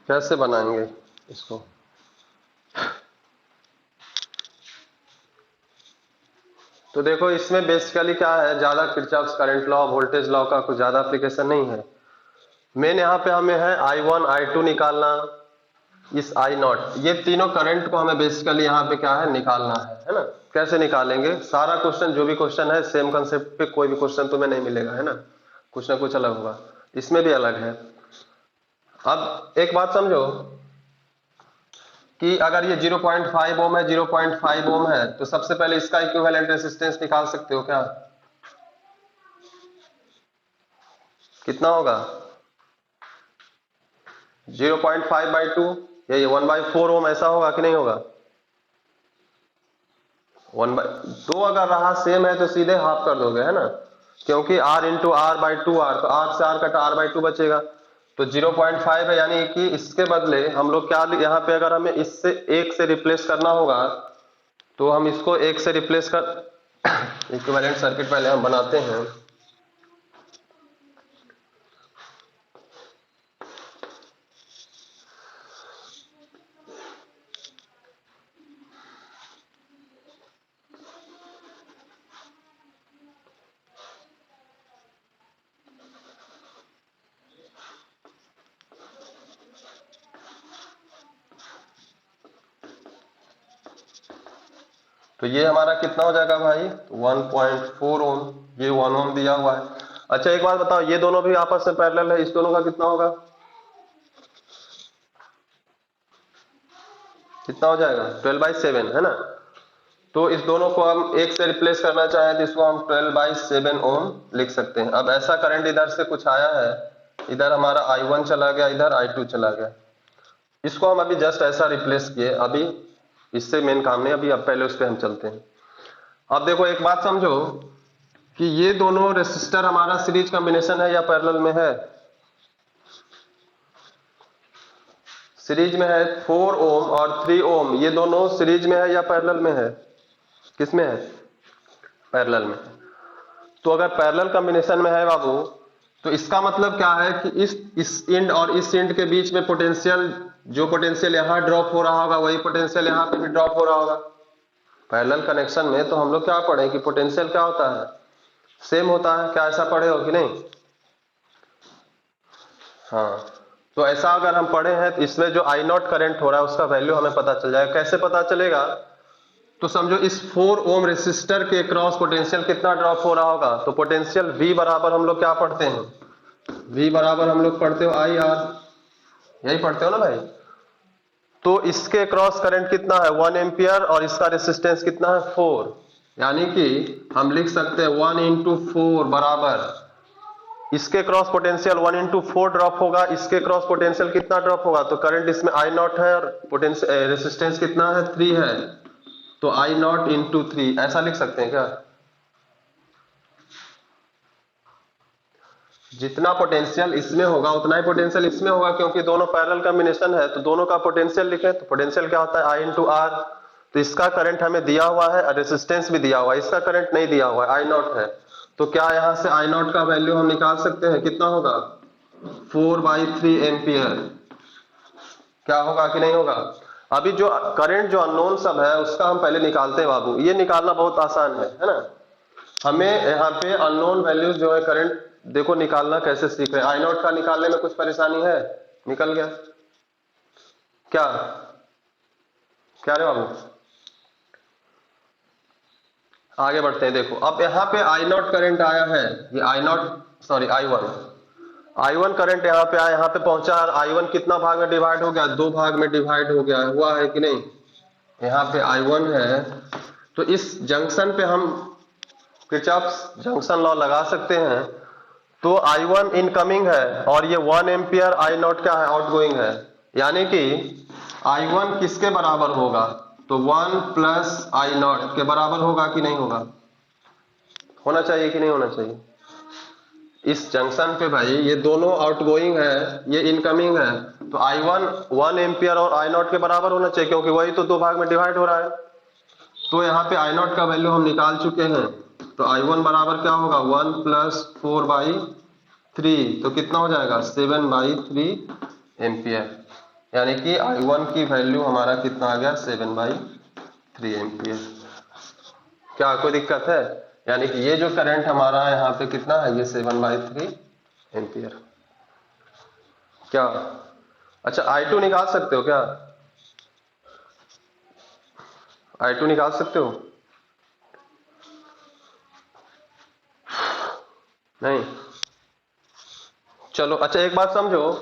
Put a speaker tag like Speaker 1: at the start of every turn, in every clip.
Speaker 1: कैसे बनाएंगे इसको? तो देखो इसमें बेसिकली क्या है, ज्यादा Kirchhoff's current law voltage law का कुछ ज्यादा एप्लीकेशन नहीं है। मेन यहाँ पे हमें है I1 I2 निकालना, इस I0, ये तीनों करंट को हमें बेसिकली यहाँ पे क्या है निकालना है ना। कैसे निकालेंगे? सारा क्वेश्चन जो भी क्वेश्चन है सेम कंसेप्ट पे, कोई भी क्वेश्चन तुम्हें नहीं मिलेगा है ना, कुछ ना कुछ अलग होगा, इसमें भी अलग है। अब एक बात समझो कि अगर ये 0.5 ओम है, 0.5 ओम है, तो सबसे पहले इसका इक्विवेलेंट रेजिस्टेंस निकाल सकते हो क्या? कितना होगा? 0.5/2, ये 1/4 ओम, ऐसा होगा कि नहीं होगा? 1/2 अगर रहा सेम है तो सीधे हाफ कर दोगे है ना, क्योंकि R इंटू R/2R, तो R से R कटा R/2 बचेगा, तो 0.5 है, यानी कि इसके बदले हम लोग क्या यहाँ पे, अगर हमें इससे 1 से रिप्लेस करना होगा तो हम इसको 1 से रिप्लेस कर इक्विवेलेंट सर्किट पहले हम बनाते हैं। तो ये हमारा कितना हो जाएगा भाई? 1.4 ओम, ये 1 ओम दिया हुआ है। अच्छा एक बात बताओ, ये दोनों भी आपस में पैरेलल है, इस दोनों का कितना होगा? कितना हो जाएगा? 12/7 है ना। तो इस दोनों को हम 1 से रिप्लेस करना चाहें तो इसको हम 12/7 ओम लिख सकते हैं। अब ऐसा करंट इधर से कुछ आया है, इधर हमारा I1 चला गया, इधर I2 चला गया, इसको हम अभी जस्ट ऐसा रिप्लेस किए, अभी इससे मेन काम नहीं, अभी अब पहले उस पर हम चलते हैं। अब देखो एक बात समझो कि ये दोनों रेसिस्टर हमारा सीरीज कॉम्बिनेशन है या पैरेलल में है? सीरीज में है। 4 ओम और 3 ओम ये दोनों सीरीज में है या पैरेलल में है? किस में है? पैरेलल में। तो अगर पैरेलल कॉम्बिनेशन में है बाबू, तो इसका मतलब क्या है कि इस इंड और इस इंड के बीच में पोटेंशियल, जो पोटेंशियल यहाँ ड्रॉप हो रहा होगा वही पोटेंशियल यहाँ पे भी ड्रॉप हो रहा होगा। पैरेलल कनेक्शन में तो हम लोग क्या पढ़े कि पोटेंशियल क्या होता है? सेम होता है। क्या ऐसा पढ़े हो कि नहीं? हाँ, तो ऐसा अगर हम पढ़े हैं तो इसमें जो I0 करंट हो रहा है उसका वैल्यू हमें पता चल जाएगा। कैसे पता चलेगा? तो समझो इस 4 ओम रेसिस्टर के क्रॉस पोटेंशियल कितना ड्रॉप हो रहा होगा, तो पोटेंशियल V बराबर हम लोग क्या पढ़ते हैं? V बराबर हम लोग पढ़ते हो IR, यही पढ़ते हो ना भाई। तो इसके क्रॉस करंट कितना है? 1 एम्पियर, और इसका रेसिस्टेंस कितना है? 4, यानी कि हम लिख सकते हैं 1 इंटू 4 बराबर, इसके क्रॉस पोटेंशियल 1 इंटू 4 ड्रॉप होगा, इसके क्रॉस पोटेंशियल कितना ड्रॉप होगा? तो करंट इसमें I0 है और पोटेंशियल रेसिस्टेंस कितना है? 3 है, तो I0 इंटू 3, ऐसा लिख सकते हैं क्या? जितना पोटेंशियल इसमें होगा उतना ही पोटेंशियल इसमें होगा, क्योंकि दोनों पैरेलल कॉम्बिनेशन है, तो दोनों का पोटेंशियल लिखें तो पोटेंशियल क्या होता है? I into R। तो इसका करंट हमें दिया हुआ है और रेसिस्टेंस भी दिया हुआ है, इसका करंट नहीं दिया हुआ है, I0 है, तो क्या यहाँ से I0 का वैल्यू हम निकाल सकते हैं? कितना होगा? 4/3 एम्पियर। क्या होगा कि नहीं होगा? अभी जो करंट जो अननोन सब है उसका हम पहले निकालते हैं बाबू, ये निकालना बहुत आसान है ना। हमें यहाँ पे अननोन वैल्यूज जो है करंट, देखो निकालना कैसे सीख रहे हैं। I0 का निकालने में कुछ परेशानी है? निकल गया क्या? क्या रे बाबू, आगे बढ़ते हैं। देखो अब यहाँ पे I0 करंट आया है, ये I1 करंट यहाँ पे आया, यहाँ पे पहुंचा। I1 कितना भाग में डिवाइड हो गया? 2 भाग में डिवाइड हो गया, हुआ है कि नहीं? यहाँ पे I1 है, तो इस जंक्शन पे हम किरचॉफ्स जंक्शन लॉ लगा सकते हैं। तो I1 इनकमिंग है और ये 1 एम्पियर I0 क्या है? आउटगोइंग है, यानी कि I1 किसके बराबर होगा? तो 1 प्लस I0 के बराबर होगा कि नहीं होगा? होना चाहिए कि नहीं होना चाहिए? इस जंक्शन पे भाई ये दोनों आउटगोइंग है, ये इनकमिंग है, तो I1 1 एम्पियर और I0 के बराबर होना चाहिए, क्योंकि वही तो 2 भाग में डिवाइड हो रहा है। तो यहाँ पे I0 का वैल्यू हम निकाल चुके हैं, तो I1 बराबर क्या होगा? 1 प्लस 4/3, तो कितना हो जाएगा? 7/3 एम्पियर। यानी कि I1 की वैल्यू हमारा कितना आ गया 7/3 एम्पियर। क्या कोई दिक्कत है? यानी कि ये जो करंट हमारा यहाँ पे कितना है, ये 7/3 एम्पियर। क्या अच्छा I2 निकाल सकते हो क्या? I2 निकाल सकते हो? नहीं। चलो अच्छा एक बात समझो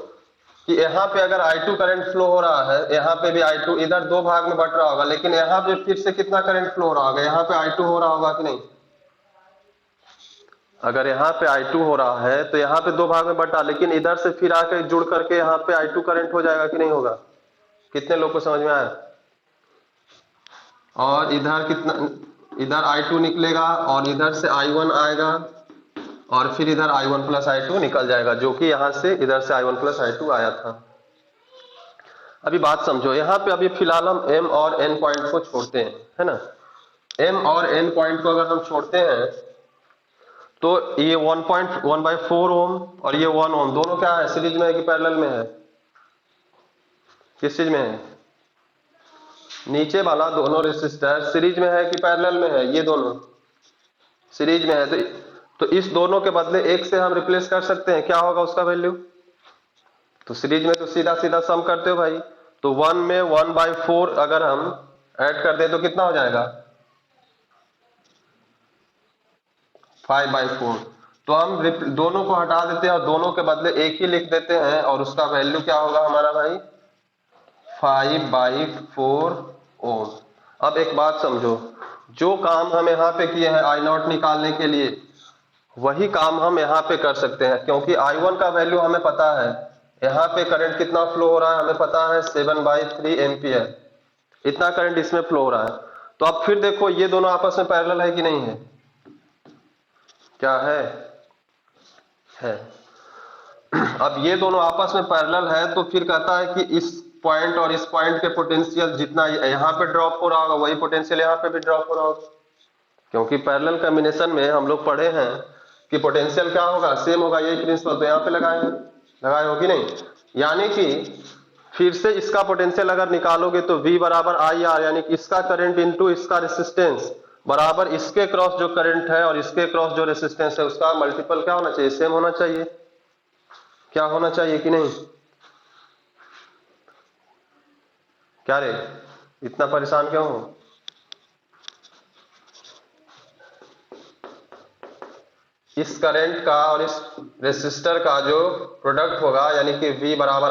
Speaker 1: कि यहाँ पे अगर I2 करंट फ्लो हो रहा है, यहाँ पे भी I2 इधर दो भाग में बट रहा होगा, लेकिन यहाँ पे फिर से कितना करंट फ्लो हो रहा होगा, यहाँ पे I2 हो रहा होगा कि नहीं? अगर यहाँ पे I2 हो रहा है तो यहाँ पे दो भाग में बटा, लेकिन इधर से फिर आकर जुड़ करके यहाँ पे I2 करंट हो जाएगा कि नहीं होगा? कितने लोग को समझ में आया? और इधर कितना, इधर I2 निकलेगा और इधर से I1 आएगा और फिर इधर I1 प्लस I2 निकल जाएगा, जो कि यहां से इधर से I1 प्लस I2 आया था। अभी बात समझो, यहाँ पे अभी फिलहाल हम M और N पॉइंट को छोड़ते हैं, है ना। M और N पॉइंट को अगर हम छोड़ते हैं तो ये 1.1/4 ओम और ये 1 ओम दोनों क्या है, सीरीज में है कि पैरेलल में है? किस चीज में है? नीचे वाला दोनों रेसिस्टर सीरीज में है कि पैरेलल में है? ये दोनों सीरीज में है, तो इस दोनों के बदले एक से हम रिप्लेस कर सकते हैं, क्या होगा उसका वैल्यू? तो सीरीज में तो सीधा सीधा सम करते हो भाई, तो 1 में 1/4 अगर हम ऐड कर दें तो कितना हो जाएगा? 5/4। तो हम दोनों को हटा देते हैं और दोनों के बदले एक ही लिख देते हैं और उसका वैल्यू क्या होगा हमारा भाई? 5/4 ओम। अब एक बात समझो, जो काम हम यहाँ पे किए हैं I0 निकालने के लिए, वही काम हम यहाँ पे कर सकते हैं, क्योंकि I1 का वैल्यू हमें पता है, यहाँ पे करंट कितना फ्लो हो रहा है हमें पता है 7/3 एम्पियर, इतना करंट इसमें फ्लो हो रहा है। तो अब फिर देखो ये दोनों आपस में पैरेलल है कि नहीं है? क्या है। अब ये दोनों आपस में पैरेलल है तो फिर कहता है कि इस पॉइंट और इस पॉइंट के पोटेंशियल जितना यहाँ पे ड्रॉप हो रहा होगा वही पोटेंशियल यहाँ पे भी ड्रॉप हो रहा होगा, क्योंकि पैरेलल कॉम्बिनेशन में हम लोग पढ़े हैं कि पोटेंशियल क्या होगा, सेम होगा, यही प्रिंसिपल तो यहाँ पे लगाए हो कि नहीं। यानी कि फिर से इसका पोटेंशियल अगर निकालोगे तो V बराबर IR, यानी कि इसका करंट इनटू इसका रेसिस्टेंस बराबर इसके क्रॉस जो करंट है और इसके क्रॉस जो रेसिस्टेंस है उसका मल्टीपल क्या होना चाहिए, सेम होना चाहिए। क्या होना चाहिए कि नहीं? क्या रे इतना परेशान क्यों हो? इस करंट का और इस रेसिस्टर का जो प्रोडक्ट होगा, यानी कि V बराबर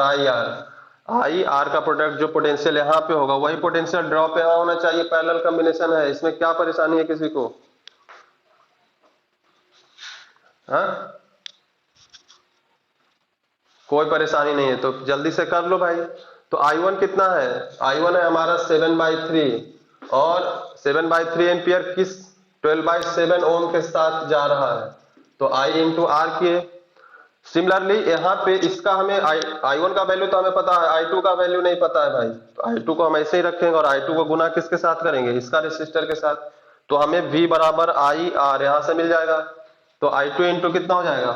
Speaker 1: IR का प्रोडक्ट जो पोटेंशियल यहाँ पे होगा वही पोटेंशियल ड्रॉप यहाँ होना चाहिए, पैरेलल कॉम्बिनेशन है, इसमें क्या परेशानी है किसी को? हाँ कोई परेशानी नहीं है तो जल्दी से कर लो भाई। तो I1 कितना है? I1 है हमारा 7/3 और 7/3 एम्पियर किस 12/7 ओम के साथ जा रहा है, तो I इंटू आर किए। सिमिलरली यहाँ पे इसका हमें I1 का वैल्यू तो हमें पता है, I2 का वैल्यू नहीं पता है भाई, तो I2 को हम ऐसे ही रखेंगे और I2 को गुना किसके साथ करेंगे, इसका रेसिस्टर के साथ, तो हमें V बराबर IR यहाँ से मिल जाएगा। तो I2 इंटू कितना हो जाएगा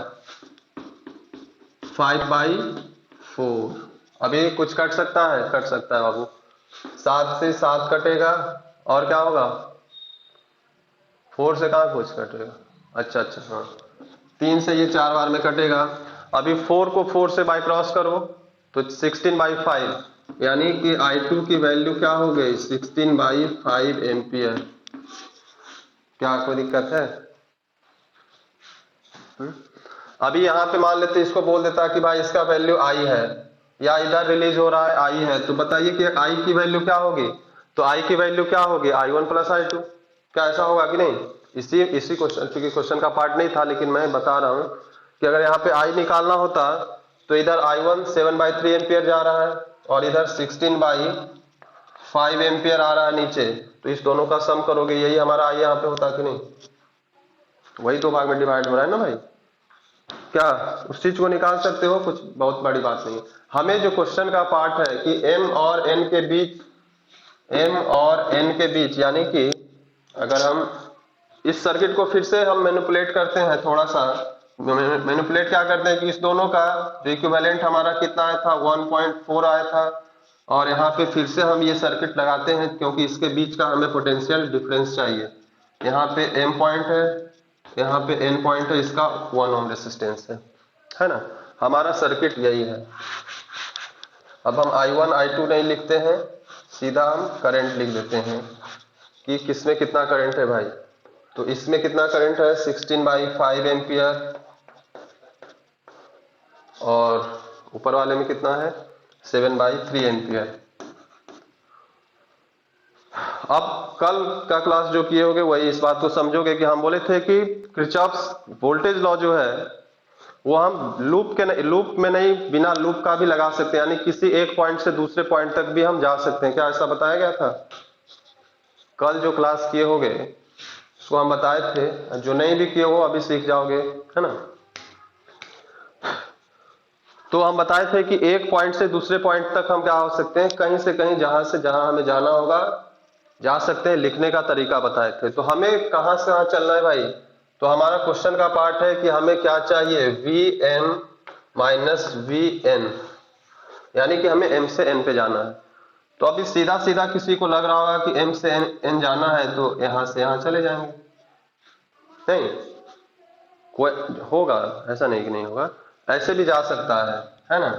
Speaker 1: 5/4। अभी कुछ कट सकता है? कट सकता है बाबू, 7 से 7 कटेगा और क्या होगा 4 से कहाँ कुछ कटेगा, अच्छा हाँ 3 से ये 4 बार में कटेगा। अभी 4 को 4 से बाई क्रॉस करो तो 16/5, यानी कि I2 की वैल्यू क्या हो गई 16/5 एम्पियर। क्या कोई दिक्कत है? अभी यहाँ पे मान लेते इसको बोल देता कि भाई इसका वैल्यू I है या इधर रिलीज हो रहा है I है, तो बताइए कि I की वैल्यू क्या होगी, तो I की वैल्यू क्या होगी I1 प्लस I2। क्या ऐसा होगा कि नहीं? इसी क्वेश्चन, क्योंकि क्वेश्चन का पार्ट नहीं था लेकिन मैं बता रहा हूं कि अगर यहाँ पे I निकालना होता तो इधर I1 7/3 एम्पियर जा रहा है और इधर 16/5 एम्पियर आ रहा है नीचे, तो इस दोनों का सम करोगे यही हमारा I यहाँ पे होता कि नहीं, वही दो भाग में डिवाइड हो रहा है ना भाई। क्या उस चीज को निकाल सकते हो, कुछ बहुत बड़ी बात नहीं है। हमें जो क्वेश्चन का पार्ट है कि M और N के बीच यानी कि अगर हम इस सर्किट को फिर से हम मैनिपुलेट करते हैं, थोड़ा सा मैनिपुलेट क्या करते हैं कि इस दोनों का जो इक्विवेलेंट हमारा कितना आया था 1.4 आया था, और यहाँ पे फिर से हम ये सर्किट लगाते हैं क्योंकि इसके बीच का हमें पोटेंशियल डिफरेंस चाहिए। यहाँ पे M पॉइंट है, यहाँ पे N पॉइंट है, इसका 1 ओम रेसिस्टेंस है ना। हमारा सर्किट यही है। अब हम I1 I2 नहीं लिखते हैं, सीधा हम करंट लिख देते हैं कि किसमें कितना करंट है भाई। तो इसमें कितना करंट है 16/5 एम्पियर, और ऊपर वाले में कितना है 7/3 एम्पियर। अब कल का क्लास जो किए होगे वही इस बात को समझोगे कि हम बोले थे कि किरचॉफ्स वोल्टेज लॉ जो है वो हम लूप में नहीं, बिना लूप का भी लगा सकते हैं, यानी किसी एक पॉइंट से दूसरे पॉइंट तक भी हम जा सकते हैं। क्या ऐसा बताया गया था? कल जो क्लास किए होगे उसको हम बताए थे, जो नहीं भी किए हो अभी सीख जाओगे, है ना। तो हम बताए थे कि एक पॉइंट से दूसरे पॉइंट तक हम क्या हो सकते हैं, कहीं से कहीं, जहां से जहां हमें जाना होगा जा सकते हैं। लिखने का तरीका बताए थे। तो हमें कहां से कहां चलना है भाई? तो हमारा क्वेश्चन का पार्ट है कि हमें क्या चाहिए, Vm माइनस Vn, यानी कि हमें M से N पे जाना है। तो अभी सीधा सीधा किसी को लग रहा होगा कि M से N जाना है तो यहां से यहां चले जाएंगे, नहीं कोई होगा, ऐसा नहीं कि नहीं होगा, ऐसे भी जा सकता है ना।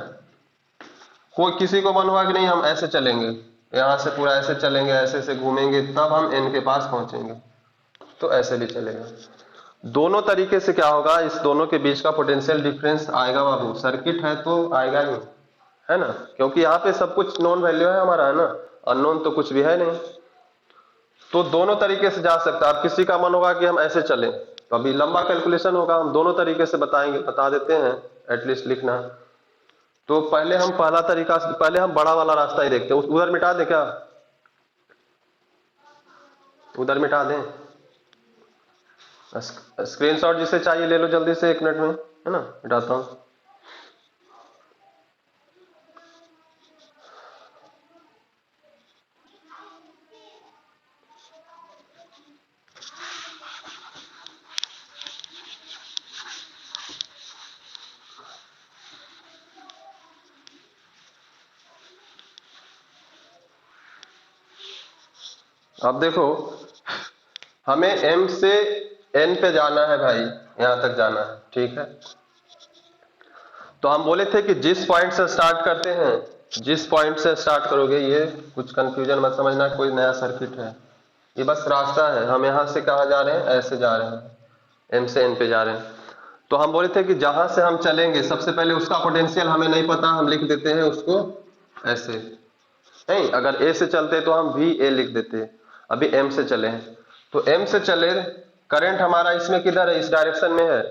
Speaker 1: कोई किसी को मन हुआ कि नहीं हम ऐसे चलेंगे, यहां से पूरा ऐसे चलेंगे, ऐसे से घूमेंगे तब हम N के पास पहुंचेंगे, तो ऐसे भी चलेगा। दोनों तरीके से क्या होगा, इस दोनों के बीच का पोटेंशियल डिफरेंस आएगा बाबू। सर्किट है तो आएगा ही, है ना, क्योंकि यहाँ पे सब कुछ नॉन वैल्यू है हमारा, है ना, अननोन तो कुछ भी है नहीं। तो दोनों तरीके से जा सकता है। अब किसी का मन होगा कि हम ऐसे चलें, तो अभी लंबा कैलकुलेशन होगा, हम दोनों तरीके से बताएंगे, बता देते हैं, एटलीस्ट लिखना। तो पहले हम पहला तरीका, पहले हम बड़ा वाला रास्ता ही देखते हैं। उधर मिटा दें क्या, उधर मिटा दें, स्क्रीनशॉट जिसे चाहिए ले लो जल्दी से, 1 मिनट में, है ना, मिटाता हूं। अब देखो, हमें M से N पे जाना है भाई, यहां तक जाना है, ठीक है। तो हम बोले थे कि जिस पॉइंट से स्टार्ट करते हैं, जिस पॉइंट से स्टार्ट करोगे, ये कुछ कंफ्यूजन मत समझना, कोई नया सर्किट है, ये बस रास्ता है। हम यहां से कहा जा रहे हैं, ऐसे जा रहे हैं, M से N पे जा रहे हैं। तो हम बोले थे कि जहां से हम चलेंगे सबसे पहले उसका पोटेंशियल हमें नहीं पता, हम लिख देते हैं उसको ऐसे, नहीं, अगर A से चलते तो हम VA लिख देते। अभी M से चले हैं, तो M से चले, करंट हमारा इसमें किधर है, इस डायरेक्शन में है,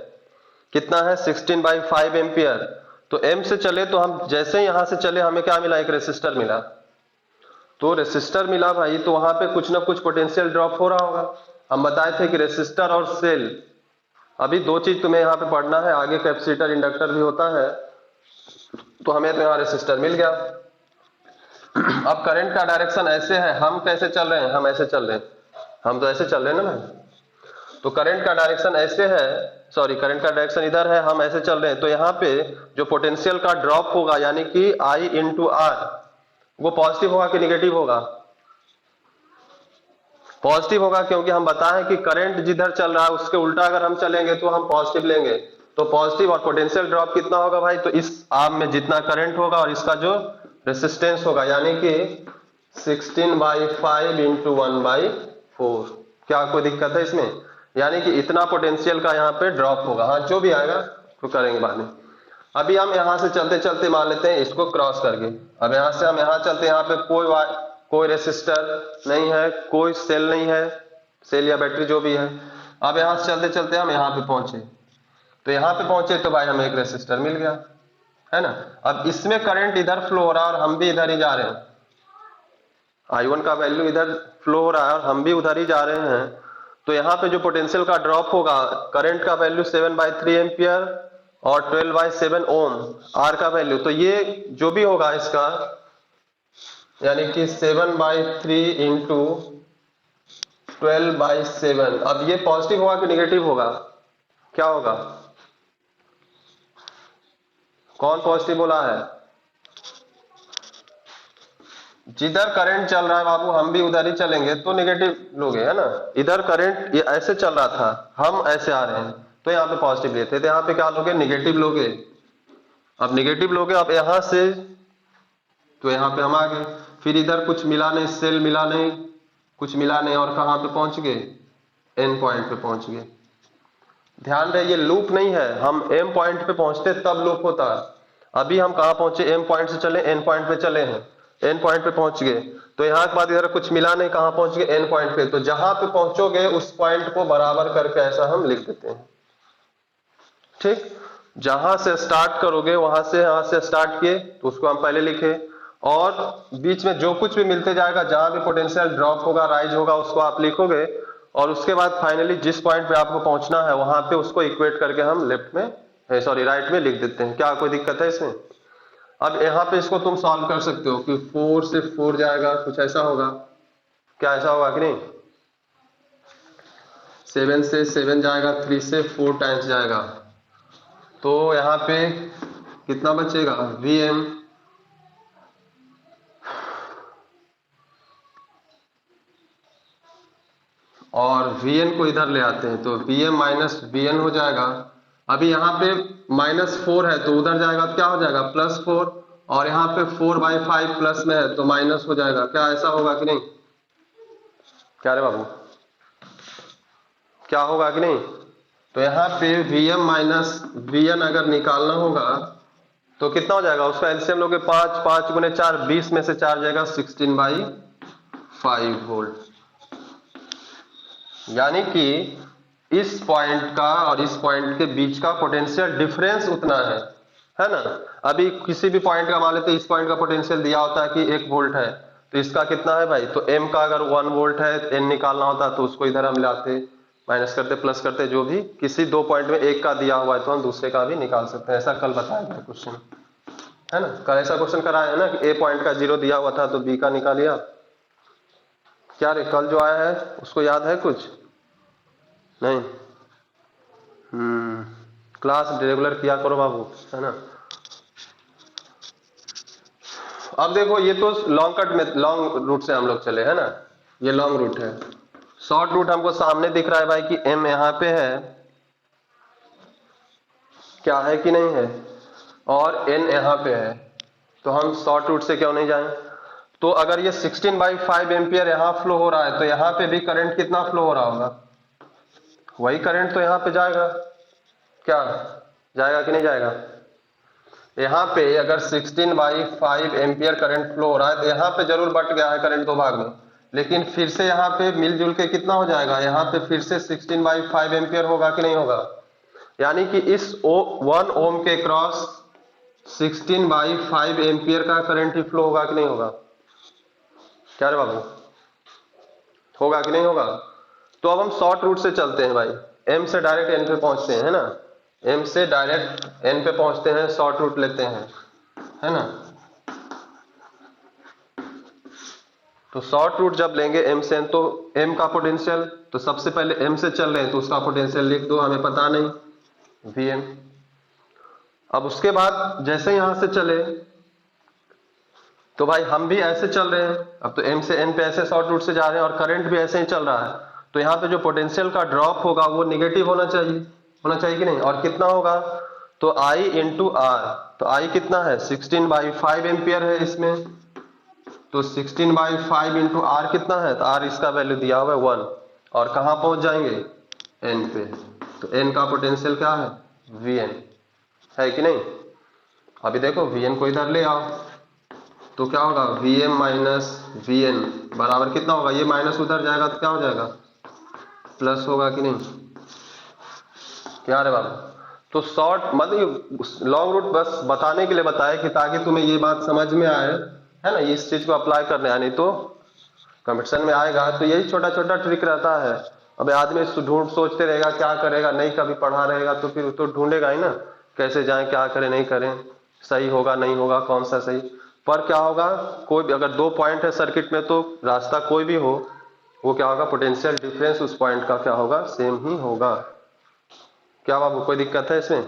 Speaker 1: कितना है 16/5 एम्पियर। तो M से चले तो हम जैसे ही यहां से चले हमें क्या मिला, एक रेसिस्टर मिला। तो रेसिस्टर मिला भाई, तो वहां पे कुछ ना कुछ पोटेंशियल ड्रॉप हो रहा होगा। हम बताए थे कि रेसिस्टर और सेल, अभी दो चीज तुम्हें यहाँ पे पढ़ना है, आगे कैपेसिटर इंडक्टर भी होता है। तो हमें तो यहाँ रेसिस्टर मिल गया। अब करंट का डायरेक्शन ऐसे है, हम कैसे चल रहे हैं, हम ऐसे चल रहे हैं, हम तो ऐसे चल रहे हैं ना भाई। तो करंट का डायरेक्शन ऐसे है, सॉरी, करंट का डायरेक्शन इधर है, हम ऐसे चल रहे हैं। तो यहाँ पे जो पोटेंशियल का ड्रॉप होगा, यानी कि I इंटू आर, वो पॉजिटिव होगा कि निगेटिव होगा? पॉजिटिव होगा, क्योंकि हम बताएं कि करंट जिधर चल रहा है उसके उल्टा अगर हम चलेंगे तो हम पॉजिटिव लेंगे। तो पॉजिटिव, और पोटेंशियल ड्रॉप कितना होगा भाई, तो इस आर्म में जितना करंट होगा और इसका जो रेसिस्टेंस होगा, यानी कि 16/5 इंटू 1/4। क्या कोई दिक्कत है इसमें? यानी कि इतना पोटेंशियल का यहाँ पे ड्रॉप होगा। हाँ, जो भी आएगा तो करेंगे बाद में। अभी हम यहां से चलते चलते मान लेते हैं इसको क्रॉस करके। अब यहां से हम यहां चलते हैं, यहाँ पे कोई रेसिस्टर नहीं है, कोई सेल नहीं है, सेल या बैटरी जो भी है। अब यहां से चलते चलते हम यहाँ पे पहुंचे, तो यहाँ पे पहुंचे तो भाई हमें एक रेसिस्टर मिल गया, है ना। अब इसमें करंट इधर फ्लो हो रहा है और हम भी इधर ही जा रहे हैं, I1 का वैल्यू इधर फ्लो हो रहा है और हम भी उधर ही जा रहे हैं। तो यहाँ पे जो पोटेंशियल का ड्रॉप होगा, करंट का वैल्यू 7/3 एम्पियर और 12/7 ओम, आर का वैल्यू, तो ये जो भी होगा इसका, यानी कि 7/3 इंटू 12/7। अब ये पॉजिटिव होगा कि निगेटिव होगा, क्या होगा? कौन पॉजिटिव बोला है? जिधर करंट चल रहा है बाबू हम भी उधर ही चलेंगे तो नेगेटिव लोगे, है ना। इधर करंट ये ऐसे चल रहा था, हम ऐसे आ रहे हैं तो यहाँ पे पॉजिटिव लेते, तो यहाँ पे क्या लोगे, नेगेटिव लोगे। अब नेगेटिव लोगे, अब यहां से तो यहाँ पे हम आ गए, फिर इधर कुछ मिला नहीं, सेल मिला नहीं, कुछ मिला नहीं, और कहाँ पे पहुंच गए, एन पॉइंट पे पहुंच गए। ध्यान रहे ये लूप नहीं है, हम एम पॉइंट पे पहुंचते तब लूप होता है। अभी हम कहाँ पहुंचे, एम पॉइंट से चले एन पॉइंट पे चले हैं, एन पॉइंट पे पहुंच गए, तो यहाँ के बाद इधर कुछ मिला नहीं, कहाँ पहुंच गए, एन पॉइंट पे। तो जहां पे पहुंचोगे उस पॉइंट को बराबर करके ऐसा हम लिख देते हैं, ठीक। जहां से स्टार्ट करोगे वहां से, यहां से स्टार्ट किए तो उसको हम पहले लिखे, और बीच में जो कुछ भी मिलते जाएगा, जहां भी पोटेंशियल ड्रॉप होगा, राइज होगा, उसको आप लिखोगे, और उसके बाद फाइनली जिस पॉइंट पे आपको पहुंचना है वहां पे उसको इक्वेट करके हम लेफ्ट में, सॉरी राइट में लिख देते हैं। क्या कोई दिक्कत है इसमें? अब यहाँ पे इसको तुम सॉल्व कर सकते हो कि 4 से 4 जाएगा, कुछ ऐसा होगा, क्या ऐसा होगा कि नहीं, 7 से 7 जाएगा, 3 से 4 टाइम्स जाएगा, तो यहाँ पे कितना बचेगा, Vm, और Vn को इधर ले आते हैं तो Vm माइनस Vn हो जाएगा। अभी यहाँ पे -4 है तो उधर जाएगा तो क्या हो जाएगा, +4, और यहाँ पे 4/5 प्लस में है तो माइनस हो जाएगा। क्या ऐसा होगा कि नहीं, क्या रे बाबू, क्या होगा कि नहीं? तो यहाँ पे Vm माइनस Vn अगर निकालना होगा तो कितना हो जाएगा, उसका एलसीएम लोगे 5, 5 गुने 4, 20 में से 4 जाएगा, 16/5 वोल्ट। यानी कि इस पॉइंट का और इस पॉइंट के बीच का पोटेंशियल डिफरेंस उतना है ना। अभी किसी भी पॉइंट का मान लेते, इस पॉइंट का पोटेंशियल दिया होता है कि 1 वोल्ट है, तो इसका कितना है भाई, तो m का अगर 1 वोल्ट है, n निकालना होता तो उसको इधर हम लाते, माइनस करते, प्लस करते, जो भी किसी दो पॉइंट में एक का दिया हुआ है तो हम दूसरे का भी निकाल सकते हैं। ऐसा कल बताया गया क्वेश्चन, है ना। कल ऐसा क्वेश्चन कराया है ना कि a पॉइंट का 0 दिया हुआ था तो b का निकालिए आप। क्या रे, कल जो आया है उसको याद है कुछ नहीं? क्लास रेगुलर किया करो बाबू, है ना। अब देखो ये तो लॉन्ग कट में, लॉन्ग रूट से हम लोग चले, है ना, ये लॉन्ग रूट है। शॉर्ट रूट हमको सामने दिख रहा है भाई कि m यहाँ पे है, क्या है कि नहीं है, और n यहाँ पे है, तो हम शॉर्ट रूट से क्यों नहीं जाएं। तो अगर ये 16/5 एम्पियर यहाँ फ्लो हो रहा है तो यहाँ पे भी करंट कितना फ्लो हो रहा होगा, वही करंट तो यहाँ पे जाएगा, क्या जाएगा कि नहीं जाएगा। यहाँ पे अगर 16/5 एम्पियर करंट फ्लो हो रहा है तो यहाँ पे जरूर बट गया है करंट दो भाग में, लेकिन फिर से यहाँ पे मिलजुल के कितना हो जाएगा, यहाँ पे फिर से 16/5 एम्पियर होगा कि नहीं होगा। यानी कि इस 1 ओम के क्रॉस 16/5 एम्पियर का करंट ही फ्लो होगा कि नहीं होगा। क्या रे बाबू, होगा कि नहीं होगा। तो अब हम शॉर्ट रूट से चलते हैं भाई, m से डायरेक्ट n पे पहुंचते हैं, है ना, m से डायरेक्ट n पे पहुंचते हैं, शॉर्ट रूट लेते हैं, है ना। तो शॉर्ट रूट जब लेंगे m से n, तो m का पोटेंशियल, तो सबसे पहले m से चल रहे हैं तो उसका पोटेंशियल लिख दो, हमें पता नहीं, Vm। अब उसके बाद जैसे यहां से चले तो भाई हम भी ऐसे चल रहे हैं, अब तो m से n पे ऐसे शॉर्ट रूट से जा रहे हैं और करंट भी ऐसे ही चल रहा है, तो यहाँ पे जो पोटेंशियल का ड्रॉप होगा वो निगेटिव होना चाहिए कि नहीं, और कितना होगा, तो I इंटू आर, तो I कितना है, 16/5 एम्पियर है इसमें, तो 16/5 इंटू आर कितना है, तो आर इसका वैल्यू दिया हुआ है 1, और कहाँ पहुंच जाएंगे, n पे, तो n का पोटेंशियल क्या है, Vn, है कि नहीं। अभी देखो Vn को इधर ले आओ तो क्या होगा, Vm माइनस Vn बराबर कितना होगा, ये माइनस उधर जाएगा तो क्या हो जाएगा, प्लस होगा कि नहीं। क्या रे बाबू, तो शॉर्ट मतलब लॉन्ग रूट बस बताने के लिए बताया कि ताकि तुम्हें ये बात समझ में आए, है ना, इस चीज को अप्लाई करने आए, नहीं तो कंपटीशन में आएगा तो यही छोटा छोटा ट्रिक रहता है। अब आदमी सोचते रहेगा क्या करेगा, नहीं कभी पढ़ा रहेगा तो फिर तो ढूंढेगा ही ना, कैसे जाए, क्या करें नहीं करें, सही होगा नहीं होगा, कौन सा सही। पर क्या होगा, कोई भी अगर 2 पॉइंट है सर्किट में तो रास्ता कोई भी हो, वो क्या होगा, पोटेंशियल डिफरेंस उस पॉइंट का क्या होगा, सेम ही होगा। क्या बाबू, कोई दिक्कत है इसमें?